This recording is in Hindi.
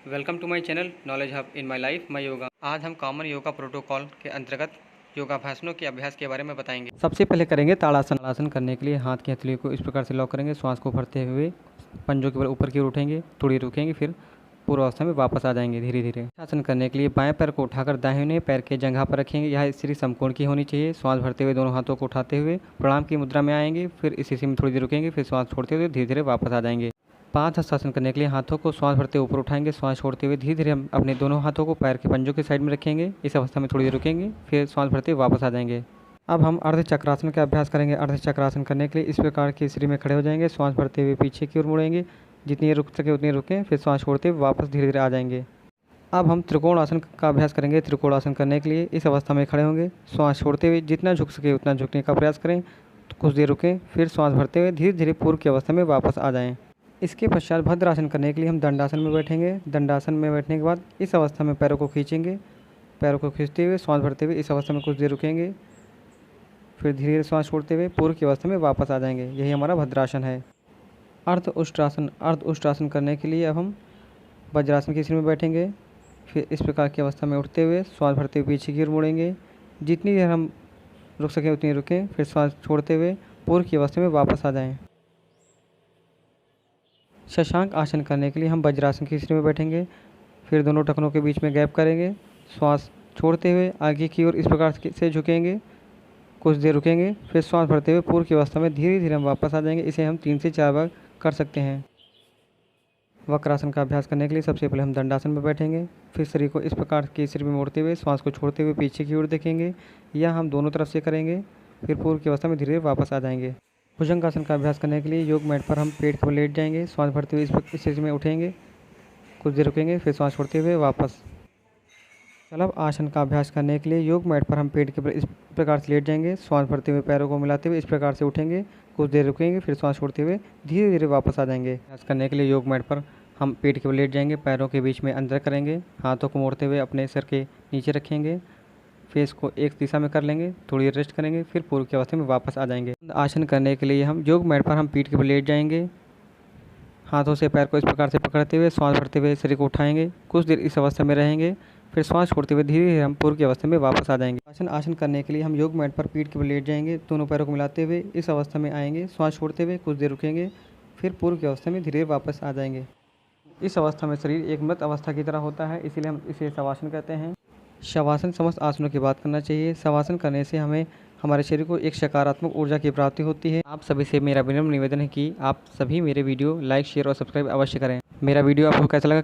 Welcome to my channel knowledge hub in my life my yoga. आज हम कॉमन योगा प्रोटोकॉल के अंतर्गत योगाभ्यासों के अभ्यास के बारे में बताएंगे। सबसे पहले करेंगे ताड़ासन। ताड़ासन करने के लिए हाथ की हथेली को इस प्रकार से लॉक करेंगे, श्वास को भरते हुए पंजों के बल ऊपर की ओर उठेंगे, थोड़ी रुकेंगे, फिर पूर्व अवस्था में वापस आ जाएंगे धीरे धीरे। आसन करने के लिए बाएं पैर को उठाकर दाहिने पैर के जंघा पर रखेंगे। यह स्थिति समकोण की होनी चाहिए। श्वास भरते हुए दोनों हाथों को उठाते हुए प्रणाम की मुद्रा में आएंगे, फिर इस स्थिति में थोड़ी देर रुकेंगे, फिर श्वास छोड़ते हुए धीरे धीरे वापस आ जाएंगे। 5 हस्तासन करने के लिए हाथों को श्वास भरते ऊपर उठाएंगे, श्वास छोड़ते हुए धीरे धीरे हम अपने दोनों हाथों को पैर के पंजों के साइड में रखेंगे। इस अवस्था में थोड़ी देर रुकेंगे, फिर श्वास भरते हुए वापस आ जाएंगे। अब हम अर्ध चक्रासन का अभ्यास करेंगे। अर्ध चक्रासन करने के लिए इस प्रकार की स्थिति में खड़े हो जाएंगे, श्वास भरते हुए पीछे की ओर मुड़ेंगे, जितनी रुक सके उतनी रुकें, फिर श्वास छोड़ते हुए वापस धीरे धीरे आ जाएंगे। अब हम त्रिकोण आसन का अभ्यास करेंगे। त्रिकोण आसन करने के लिए इस अवस्था में खड़े होंगे, श्वास छोड़ते हुए जितना झुक सके उतना झुकने का प्रयास करें, कुछ देर रुकें, फिर श्वास भरते हुए धीरे धीरे पूर्व की अवस्था में वापस आ जाएं। इसके पश्चात भद्रासन करने के लिए हम दंडासन में बैठेंगे। दंडासन में बैठने के बाद इस अवस्था में पैरों को खींचेंगे, पैरों को खींचते हुए श्वास भरते हुए इस अवस्था में कुछ देर रुकेंगे, फिर धीरे धीरे श्वास छोड़ते हुए पूर्व की अवस्था में वापस आ जाएंगे। यही हमारा भद्रासन है। अर्ध उष्ट्रासन। अर्ध उष्ट्रासन करने के लिए अब हम वज्रासन की स्थिति में बैठेंगे, फिर इस प्रकार की अवस्था में उठते हुए श्वास भरते हुए पीछे की ओर मुड़ेंगे, जितनी देर हम रुक सकें उतनी रुकें, फिर श्वास छोड़ते हुए पूर्व की अवस्था में वापस आ जाएं। शशांक आसन करने के लिए हम वज्रासन की स्थिति में बैठेंगे, फिर दोनों टखनों के बीच में गैप करेंगे, श्वास छोड़ते हुए आगे की ओर इस प्रकार से झुकेंगे, कुछ देर रुकेंगे, फिर श्वास भरते हुए पूर्व की अवस्था में धीरे धीरे हम वापस आ जाएंगे। इसे हम 3 से 4 बार कर सकते हैं। वक्रासन का अभ्यास करने के लिए सबसे पहले हम दंडासन में बैठेंगे, फिर शरीर को इस प्रकार की स्थिति में मोड़ते हुए श्वास को छोड़ते हुए पीछे की ओर देखेंगे, या हम दोनों तरफ से करेंगे, फिर पूर्व की अवस्था में धीरे धीरे वापस आ जाएंगे। भुजंगासन का अभ्यास करने के लिए योग मैट पर हम पेट को लेट जाएंगे, श्वास भरते हुए इस स्थिति में उठेंगे, कुछ देर रुकेंगे, फिर श्वास छोड़ते हुए वापस। शलभ आसन का अभ्यास करने के लिए योग मैट पर हम पेट के बल इस प्रकार से लेट जाएंगे, श्वास भरते हुए पैरों को मिलाते हुए इस प्रकार से उठेंगे, कुछ देर रुकेंगे, फिर श्वास छोड़ते हुए धीरे धीरे वापस आ जाएंगे। अभ्यास करने के लिए योग मैट पर हम पेट के बल लेट जाएंगे, पैरों के बीच में अंदर करेंगे, हाथों को मोड़ते हुए अपने सर के नीचे रखेंगे, फेस को एक दिशा में कर लेंगे, थोड़ी देर रेस्ट करेंगे, फिर पूर्व की अवस्था में वापस आ जाएंगे। आसन करने के लिए हम योग मैट पर हम पीठ के बल लेट जाएंगे, हाथों से पैर को इस प्रकार से पकड़ते हुए श्वास भरते हुए शरीर को उठाएंगे, कुछ देर इस अवस्था में रहेंगे, फिर श्वास छोड़ते हुए धीरे धीरे हम पूर्व की अवस्था में वापस आ जाएंगे। आसन करने के लिए हम योग मैट पर पीठ के बल लेट जाएंगे, दोनों पैरों को मिलाते हुए इस अवस्था में आएंगे, श्वास छोड़ते हुए कुछ देर रुकेंगे, फिर पूर्व की अवस्था में धीरे वापस आ जाएंगे। इस अवस्था में शरीर एक मृत अवस्था की तरह होता है, इसीलिए हम इसे शवासन कहते हैं। शवासन समस्त आसनों की बात करना चाहिए। शवासन करने से हमें हमारे शरीर को एक सकारात्मक ऊर्जा की प्राप्ति होती है। आप सभी से मेरा विनम्र निवेदन है कि आप सभी मेरे वीडियो लाइक, शेयर और सब्सक्राइब अवश्य करें। मेरा वीडियो आपको कैसा लगा